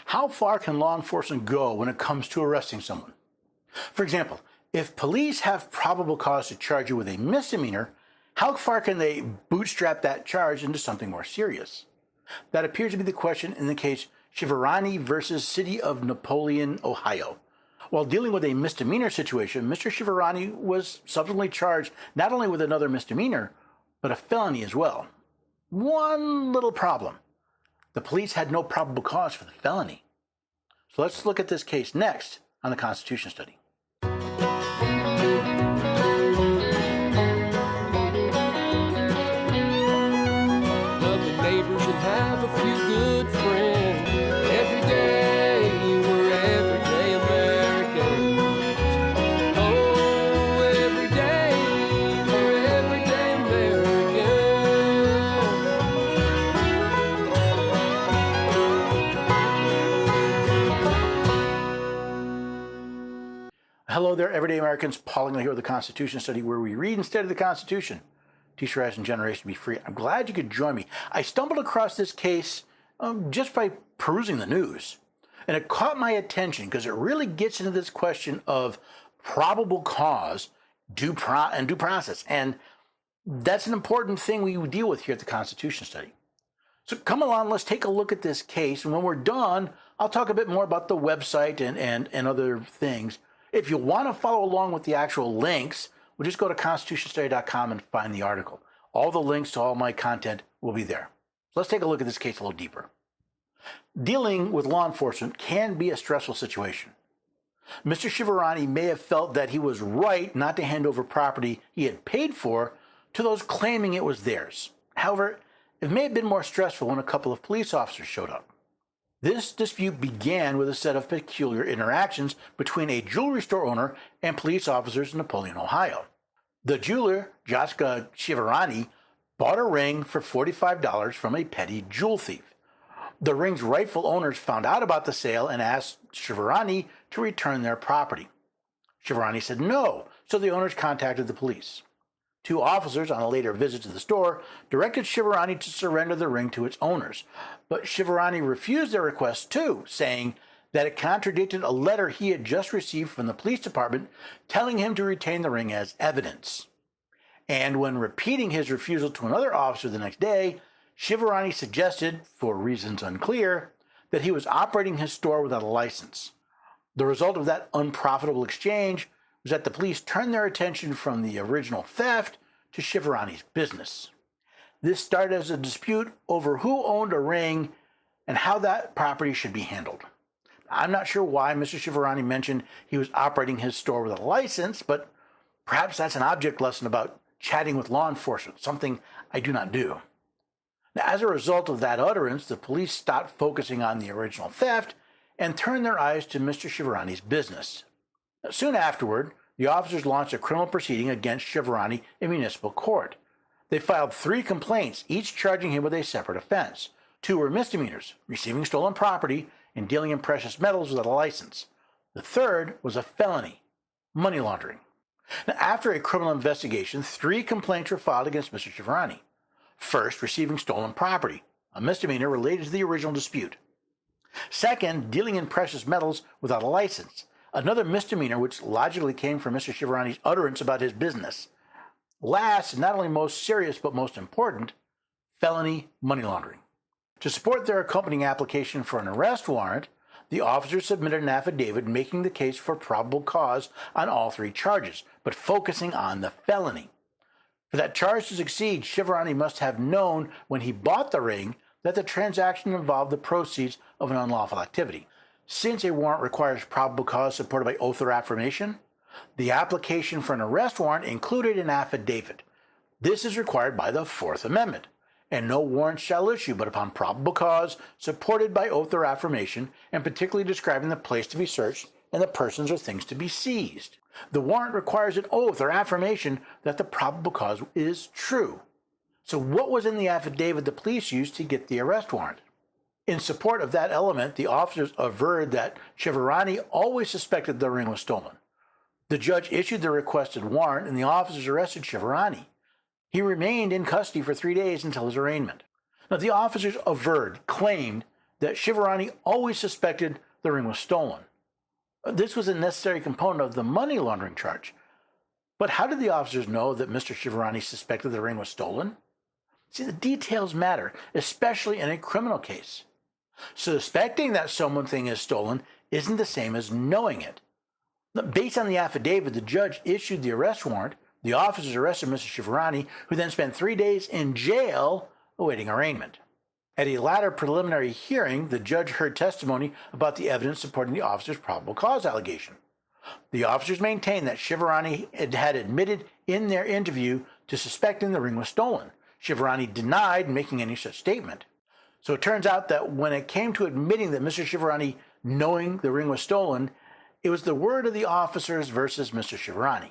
How far can law enforcement go when it comes to arresting someone? For example, if police have probable cause to charge you with a misdemeanor, how far can they bootstrap that charge into something more serious? That appears to be the question in the case Chiaverini versus City of Napoleon, Ohio. While dealing with a misdemeanor situation, Mr. Chiaverini was subsequently charged not only with another misdemeanor, but a felony as well. One little problem. The police had no probable cause for the felony. So let's look at this case next on the Constitution Study. Love your neighbors and have a few good friends. Every day we're everyday Americans. Oh, every day we're everyday Americans. Hello there, everyday Americans. Paul Engel here with the Constitution Study, where we read and study the Constitution. Teach, rise, and generation be free. I'm glad you could join me. I stumbled across this case just by perusing the news. And it caught my attention because it really gets into this question of probable cause and due process. And that's an important thing we deal with here at the Constitution Study. So come along, let's take a look at this case. And when we're done, I'll talk a bit more about the website and other things. If you want to follow along with the actual links, we'll just go to constitutionstudy.com and find the article. All the links to all my content will be there. So let's take a look at this case a little deeper. Dealing with law enforcement can be a stressful situation. Mr. Chiaverini may have felt that he was right not to hand over property he had paid for to those claiming it was theirs. However, it may have been more stressful when a couple of police officers showed up. This dispute began with a set of peculiar interactions between a jewelry store owner and police officers in Napoleon, Ohio. The jeweler, Jessica Chiaverini, bought a ring for $45 from a petty jewel thief. The ring's rightful owners found out about the sale and asked Chiaverini to return their property. Chiaverini said no, so the owners contacted the police. Two officers, on a later visit to the store, directed Chiaverini to surrender the ring to its owners. But Chiaverini refused their request too, saying that it contradicted a letter he had just received from the police department telling him to retain the ring as evidence. And when repeating his refusal to another officer the next day, Chiaverini suggested, for reasons unclear, that he was operating his store without a license. The result of that unprofitable exchange was that the police turned their attention from the original theft to Chiaverini's business. This started as a dispute over who owned a ring and how that property should be handled. I'm not sure why Mr. Chiaverini mentioned he was operating his store with a license, but perhaps that's an object lesson about chatting with law enforcement, something I do not do. Now, as a result of that utterance, the police stopped focusing on the original theft and turned their eyes to Mr. Chiaverini's business. Soon afterward, the officers launched a criminal proceeding against Chiaverini in municipal court. They filed 3 complaints, each charging him with a separate offense. 2 were misdemeanors, receiving stolen property and dealing in precious metals without a license. The third was a felony, money laundering. Now, after a criminal investigation, 3 complaints were filed against Mr. Chiaverini. First, receiving stolen property, a misdemeanor related to the original dispute. Second, dealing in precious metals without a license, another misdemeanor which logically came from Mr. Chiaverini's utterance about his business. Last, and not only most serious but most important, felony money laundering. To support their accompanying application for an arrest warrant, the officers submitted an affidavit making the case for probable cause on all 3 charges, but focusing on the felony. For that charge to succeed, Chiaverini must have known when he bought the ring that the transaction involved the proceeds of an unlawful activity. Since a warrant requires probable cause supported by oath or affirmation, the application for an arrest warrant included an affidavit. This is required by the 4th Amendment, and no warrant shall issue but upon probable cause supported by oath or affirmation, and particularly describing the place to be searched and the persons or things to be seized. The warrant requires an oath or affirmation that the probable cause is true. So what was in the affidavit the police used to get the arrest warrant? In support of that element, the officers averred that Chiaverini always suspected the ring was stolen. The judge issued the requested warrant and the officers arrested Chiaverini. He remained in custody for 3 days until his arraignment. Now, the officers claimed that Chiaverini always suspected the ring was stolen. This was a necessary component of the money laundering charge. But how did the officers know that Mr. Chiaverini suspected the ring was stolen? See, the details matter, especially in a criminal case. Suspecting that something is stolen isn't the same as knowing it. Based on the affidavit, the judge issued the arrest warrant. The officers arrested Mr. Chiaverini, who then spent 3 days in jail awaiting arraignment. At a latter preliminary hearing, the judge heard testimony about the evidence supporting the officers' probable cause allegation. The officers maintained that Chiaverini had admitted in their interview to suspecting the ring was stolen. Chiaverini denied making any such statement. So it turns out that when it came to admitting that Mr. Chiaverini knowing the ring was stolen, it was the word of the officers versus Mr. Chiaverini.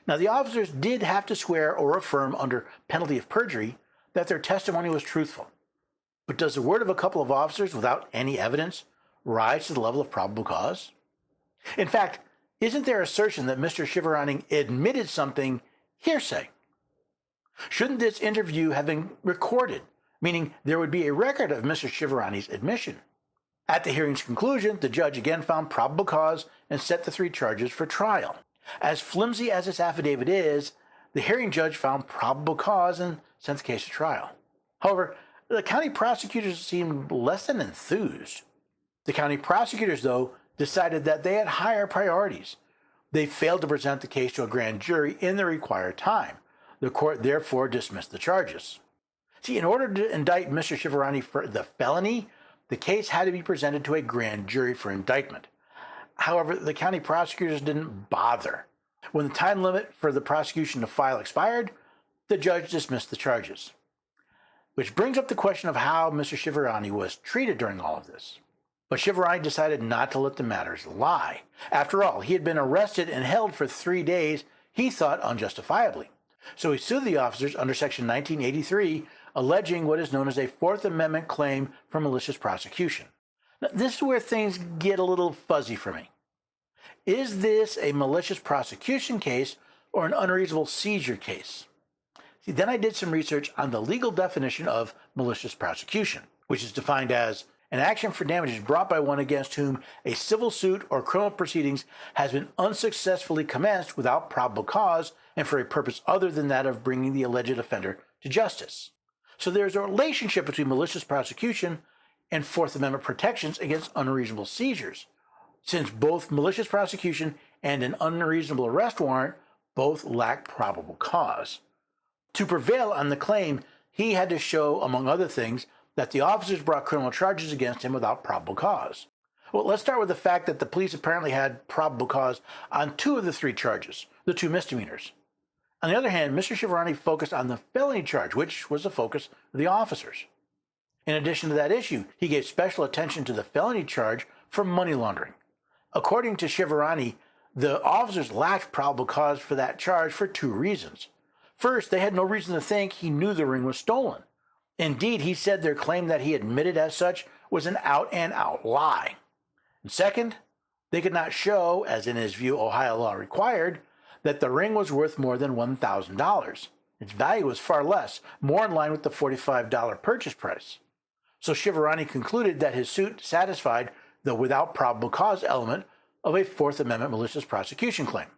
Now, the officers did have to swear or affirm under penalty of perjury that their testimony was truthful. But does the word of a couple of officers without any evidence rise to the level of probable cause? In fact, isn't their assertion that Mr. Chiaverini admitted something hearsay? Shouldn't this interview have been recorded, meaning there would be a record of Mr. Chiaverini's admission? At the hearing's conclusion, the judge again found probable cause and set the 3 charges for trial. As flimsy as this affidavit is, the hearing judge found probable cause and sent the case to trial. However, the county prosecutors seemed less than enthused. The county prosecutors, though, decided that they had higher priorities. They failed to present the case to a grand jury in the required time. The court therefore dismissed the charges. See, in order to indict Mr. Chiaverini for the felony, the case had to be presented to a grand jury for indictment. However, the county prosecutors didn't bother. When the time limit for the prosecution to file expired, the judge dismissed the charges. Which brings up the question of how Mr. Chiaverini was treated during all of this. But Chiaverini decided not to let the matters lie. After all, he had been arrested and held for 3 days, he thought unjustifiably. So he sued the officers under Section 1983, alleging what is known as a Fourth Amendment claim for malicious prosecution. Now, this is where things get a little fuzzy for me. Is this a malicious prosecution case or an unreasonable seizure case? See, then I did some research on the legal definition of malicious prosecution, which is defined as an action for damages brought by one against whom a civil suit or criminal proceedings has been unsuccessfully commenced without probable cause and for a purpose other than that of bringing the alleged offender to justice. So there's a relationship between malicious prosecution and Fourth Amendment protections against unreasonable seizures, since both malicious prosecution and an unreasonable arrest warrant both lack probable cause. To prevail on the claim, he had to show, among other things, that the officers brought criminal charges against him without probable cause. Well, let's start with the fact that the police apparently had probable cause on 2 of the 3 charges, the 2 misdemeanors. On the other hand, Mr. Chiaverini focused on the felony charge, which was the focus of the officers. In addition to that issue, he gave special attention to the felony charge for money laundering. According to Chiaverini, the officers lacked probable cause for that charge for 2 reasons. First, they had no reason to think he knew the ring was stolen. Indeed, he said their claim that he admitted as such was an out-and-out lie. And second, they could not show, as in his view Ohio law required, that the ring was worth more than $1,000. Its value was far less, more in line with the $45 purchase price. So Chiaverini concluded that his suit satisfied the without probable cause element of a Fourth Amendment malicious prosecution claim.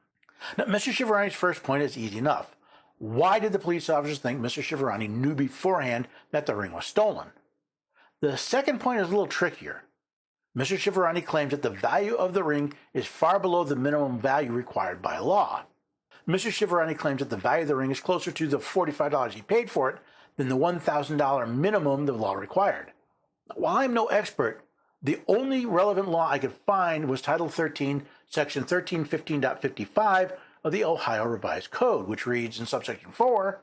Now, Mr. Chiaverini's first point is easy enough. Why did the police officers think Mr. Chiaverini knew beforehand that the ring was stolen? The second point is a little trickier. Mr. Chiaverini claims that the value of the ring is far below the minimum value required by law. Mr. Chiaverini claims that the value of the ring is closer to the $45 he paid for it than the $1,000 minimum the law required. While I'm no expert, the only relevant law I could find was Title 13, Section 1315.55 of the Ohio Revised Code, which reads in subsection 4,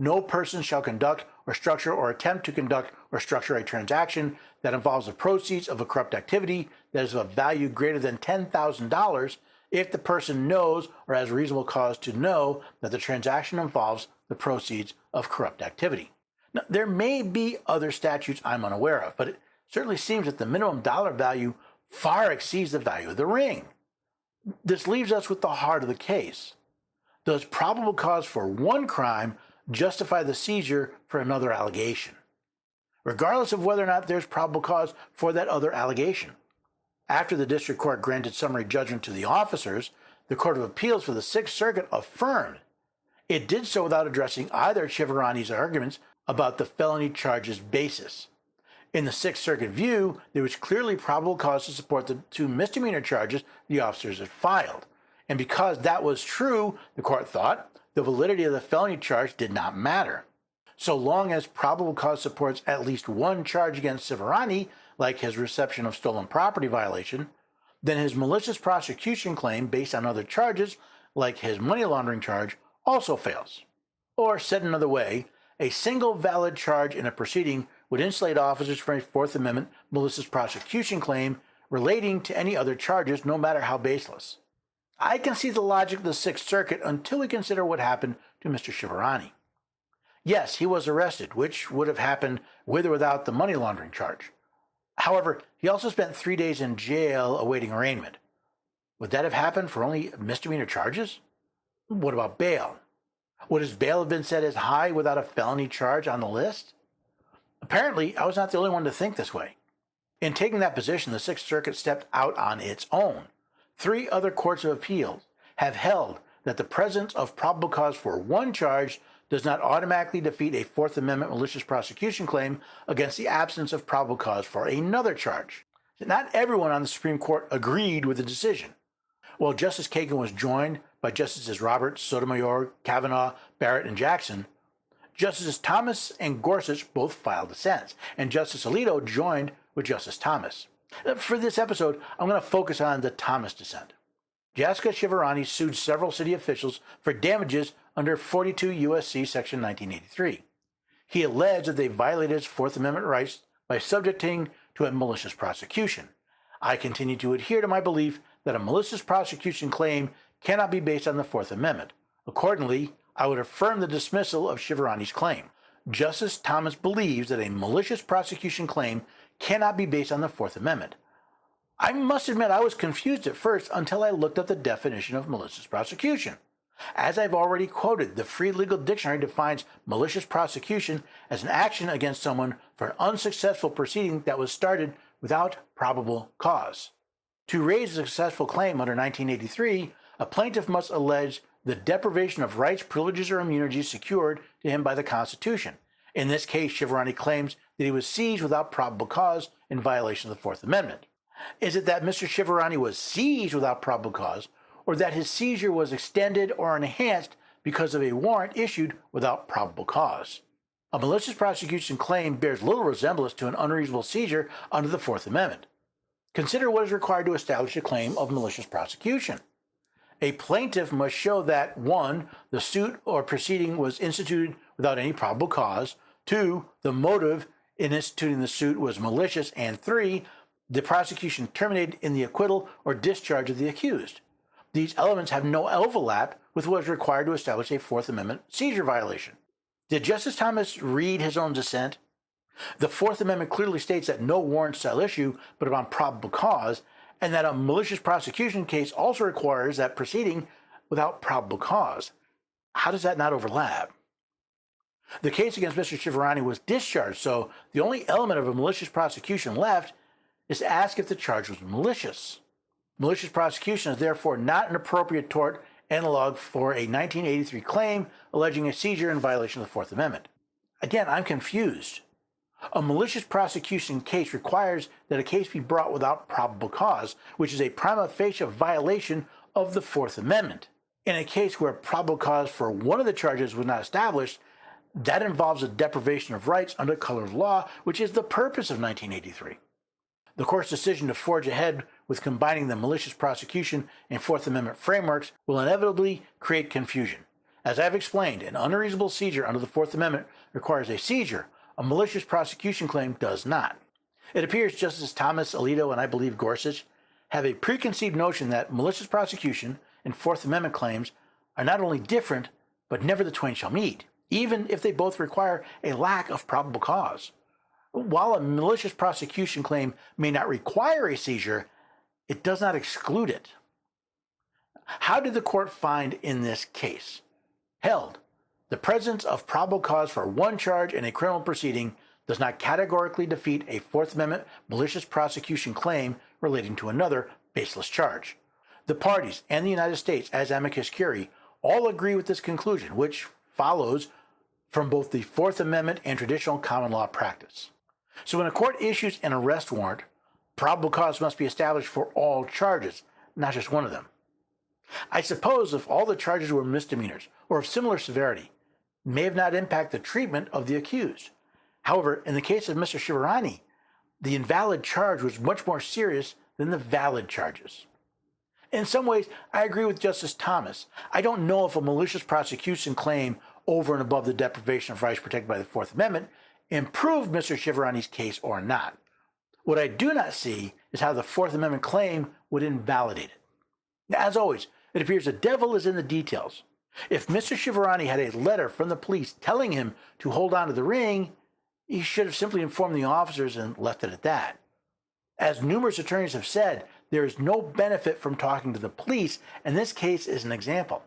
no person shall conduct or structure or attempt to conduct or structure a transaction that involves the proceeds of a corrupt activity that is of value greater than $10,000 if the person knows or has reasonable cause to know that the transaction involves the proceeds of corrupt activity. Now, there may be other statutes I'm unaware of, but it certainly seems that the minimum dollar value far exceeds the value of the ring. This leaves us with the heart of the case. Does probable cause for one crime justify the seizure for another allegation? regardless of whether or not there's probable cause for that other allegation. After the district court granted summary judgment to the officers, the Court of Appeals for the Sixth Circuit affirmed. It did so without addressing either Chiaverini's arguments about the felony charge's basis. In the Sixth Circuit view, there was clearly probable cause to support the 2 misdemeanor charges the officers had filed. And because that was true, the court thought, the validity of the felony charge did not matter. So long as probable cause supports at least one charge against Chiaverini, like his reception of stolen property violation, then his malicious prosecution claim based on other charges, like his money laundering charge, also fails. Or, said another way, a single valid charge in a proceeding would insulate officers from a Fourth Amendment malicious prosecution claim relating to any other charges, no matter how baseless. I can see the logic of the Sixth Circuit until we consider what happened to Mr. Chiaverini. Yes, he was arrested, which would have happened with or without the money laundering charge. However, he also spent 3 days in jail awaiting arraignment. Would that have happened for only misdemeanor charges? What about bail? Would his bail have been set as high without a felony charge on the list? Apparently, I was not the only one to think this way. In taking that position, the Sixth Circuit stepped out on its own. 3 other courts of appeals have held that the presence of probable cause for one charge does not automatically defeat a Fourth Amendment malicious prosecution claim against the absence of probable cause for another charge. Not everyone on the Supreme Court agreed with the decision. While Justice Kagan was joined by Justices Roberts, Sotomayor, Kavanaugh, Barrett, and Jackson, Justices Thomas and Gorsuch both filed dissents, and Justice Alito joined with Justice Thomas. For this episode, I'm going to focus on the Thomas dissent. Jessica Chiaverini sued several city officials for damages under 42 U.S.C. Section 1983. He alleged that they violated his Fourth Amendment rights by subjecting to a malicious prosecution. I continue to adhere to my belief that a malicious prosecution claim cannot be based on the Fourth Amendment. Accordingly, I would affirm the dismissal of Chiaverini's claim. Justice Thomas believes that a malicious prosecution claim cannot be based on the Fourth Amendment. I must admit I was confused at first until I looked up the definition of malicious prosecution. As I've already quoted, the Free Legal Dictionary defines malicious prosecution as an action against someone for an unsuccessful proceeding that was started without probable cause. To raise a successful claim under 1983, a plaintiff must allege the deprivation of rights, privileges, or immunities secured to him by the Constitution. In this case, Chiaverini claims that he was seized without probable cause in violation of the Fourth Amendment. Is it that Mr. Chiaverini was seized without probable cause, or that his seizure was extended or enhanced because of a warrant issued without probable cause? A malicious prosecution claim bears little resemblance to an unreasonable seizure under the Fourth Amendment. Consider what is required to establish a claim of malicious prosecution. A plaintiff must show that 1. The suit or proceeding was instituted without any probable cause, 2. The motive in instituting the suit was malicious, and 3. The prosecution terminated in the acquittal or discharge of the accused. These elements have no overlap with what is required to establish a Fourth Amendment seizure violation. Did Justice Thomas read his own dissent? The Fourth Amendment clearly states that no warrant shall issue but upon probable cause, and that a malicious prosecution case also requires that proceeding without probable cause. How does that not overlap? The case against Mr. Chiaverini was discharged, so the only element of a malicious prosecution left is to ask if the charge was malicious. Malicious prosecution is therefore not an appropriate tort analog for a 1983 claim alleging a seizure in violation of the Fourth Amendment. Again, I'm confused. A malicious prosecution case requires that a case be brought without probable cause, which is a prima facie violation of the Fourth Amendment. In a case where probable cause for one of the charges was not established, that involves a deprivation of rights under color of law, which is the purpose of 1983. The court's decision to forge ahead with combining the malicious prosecution and Fourth Amendment frameworks will inevitably create confusion. As I've explained, an unreasonable seizure under the Fourth Amendment requires a seizure. A malicious prosecution claim does not. It appears Justices Thomas, Alito, and I believe Gorsuch have a preconceived notion that malicious prosecution and Fourth Amendment claims are not only different, but never the twain shall meet, even if they both require a lack of probable cause. While a malicious prosecution claim may not require a seizure, it does not exclude it. How did the court find in this case? Held. The presence of probable cause for one charge in a criminal proceeding does not categorically defeat a Fourth Amendment malicious prosecution claim relating to another baseless charge. The parties and the United States, as amicus curiae, all agree with this conclusion, which follows from both the Fourth Amendment and traditional common law practice. So when a court issues an arrest warrant, probable cause must be established for all charges, not just one of them. I suppose if all the charges were misdemeanors or of similar severity, it may have not impacted the treatment of the accused. However, in the case of Mr. Chiaverini, the invalid charge was much more serious than the valid charges. In some ways, I agree with Justice Thomas. I don't know if a malicious prosecution claim over and above the deprivation of rights protected by the Fourth Amendment improved Mr. Chiaverini's case or not. What I do not see is how the Fourth Amendment claim would invalidate it. Now, as always, it appears the devil is in the details. If Mr. Chiaverini had a letter from the police telling him to hold on to the ring, he should have simply informed the officers and left it at that. As numerous attorneys have said, there is no benefit from talking to the police, and this case is an example.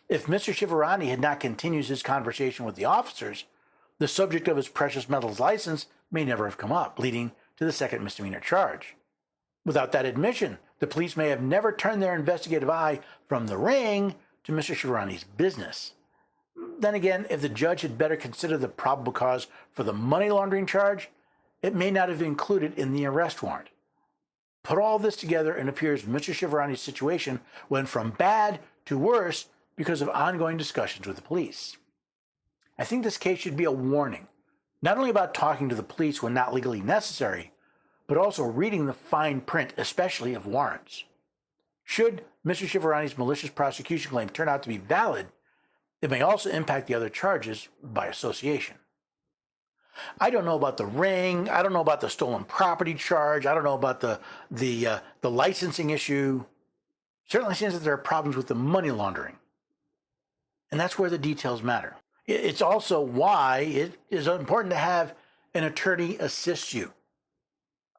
If Mr. Chiaverini had not continued his conversation with the officers, the subject of his precious metals license may never have come up, leading to the second misdemeanor charge. Without that admission, the police may have never turned their investigative eye from the ring to Mr. Chiaverini's business. Then again, if the judge had better considered the probable cause for the money laundering charge, it may not have been included in the arrest warrant. Put all this together and it appears Mr. Chiaverini's situation went from bad to worse because of ongoing discussions with the police. I think this case should be a warning, not only about talking to the police when not legally necessary, but also reading the fine print, especially of warrants. Should Mr. Chiaverini's malicious prosecution claim turn out to be valid, it may also impact the other charges by association. I don't know about the ring. I don't know about the stolen property charge. I don't know about the licensing issue. Certainly seems that there are problems with the money laundering. And that's where the details matter. It's also why it is important to have an attorney assist you.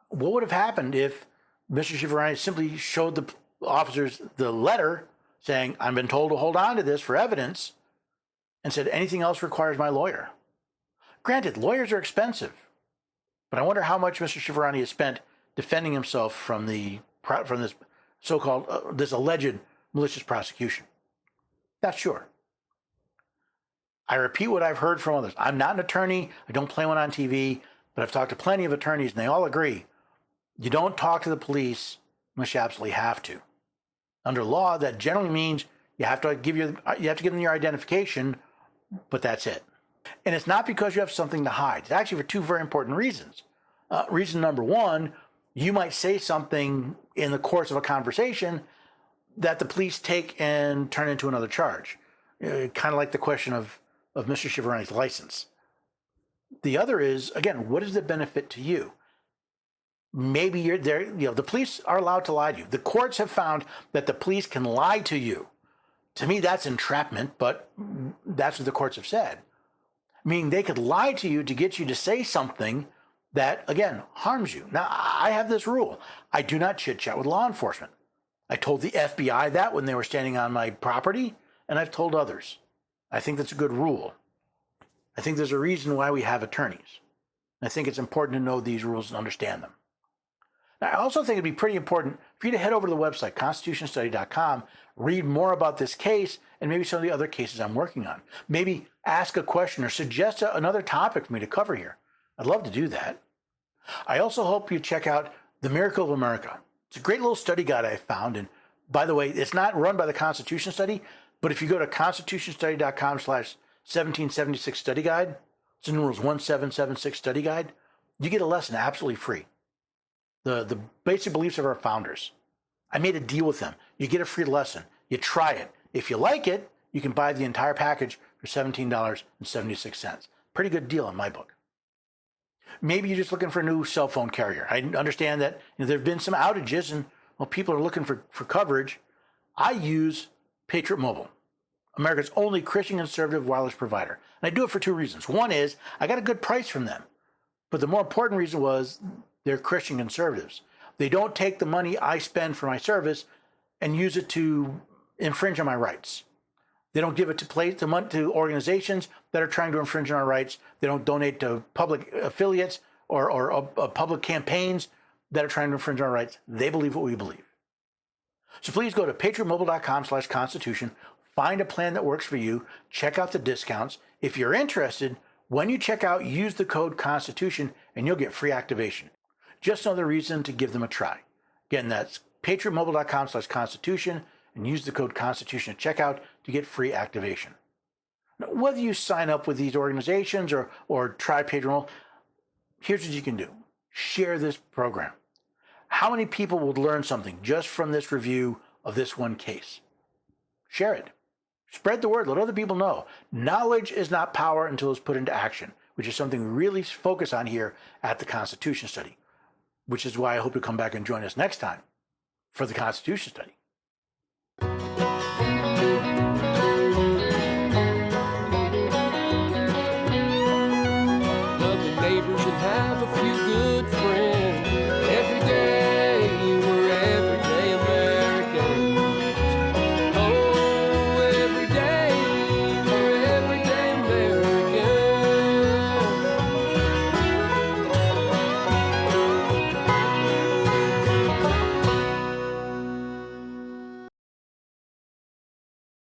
What would have happened if Mr. Chiaverini simply showed the officers the letter saying, I've been told to hold on to this for evidence, and said, anything else requires my lawyer? Granted, lawyers are expensive, but I wonder how much Mr. Chiaverini has spent defending himself from this so-called, this alleged malicious prosecution. Not sure. I repeat what I've heard from others. I'm not an attorney. I don't play one on TV, but I've talked to plenty of attorneys, and they all agree. You don't talk to the police unless you absolutely have to. Under law, that generally means you have to give them your identification, but that's it. And it's not because you have something to hide. It's actually for two very important reasons. Reason number one, you might say something in the course of a conversation that the police take and turn into another charge. Kind of like the question of Mr. Chiaverini's license. The other is, again, what is the benefit to you? Maybe you're there, the police are allowed to lie to you. The courts have found that the police can lie to you. To me, that's entrapment, but that's what the courts have said. Meaning they could lie to you to get you to say something that, again, harms you. Now, I have this rule. I do not chit-chat with law enforcement. I told the FBI that when they were standing on my property, and I've told others. I think that's a good rule. I think there's a reason why we have attorneys. I think it's important to know these rules and understand them. Now, I also think it'd be pretty important for you to head over to the website, constitutionstudy.com, read more about this case and maybe some of the other cases I'm working on. Maybe ask a question or suggest another topic for me to cover here. I'd love to do that. I also hope you check out The Miracle of America. It's a great little study guide I found. And by the way, it's not run by the Constitution Study, but if you go to constitutionstudy.com/1776 study guide, it's in numerals 1776 study guide, you get a lesson absolutely free. The basic beliefs of our founders. I made a deal with them. You get a free lesson. You try it. If you like it, you can buy the entire package for $17.76. Pretty good deal in my book. Maybe you're just looking for a new cell phone carrier. I understand that there have been some outages and people are looking for coverage. I use Patriot Mobile, America's only Christian conservative wireless provider. And I do it for two reasons. One is I got a good price from them. But the more important reason was they're Christian conservatives. They don't take the money I spend for my service and use it to infringe on my rights. They don't give it to organizations that are trying to infringe on our rights. They don't donate to public affiliates or public campaigns that are trying to infringe on our rights. They believe what we believe. So please go to patriotmobile.com/constitution, find a plan that works for you, check out the discounts. If you're interested, when you check out, use the code Constitution and you'll get free activation. Just another reason to give them a try. Again, that's patriotmobile.com/constitution and use the code Constitution at checkout to get free activation. Now, whether you sign up with these organizations or try Patriot Mobile, here's what you can do. Share this program. How many people would learn something just from this review of this one case? Share it. Spread the word. Let other people know. Knowledge is not power until it's put into action, which is something we really focus on here at the Constitution Study, which is why I hope you come back and join us next time for the Constitution Study.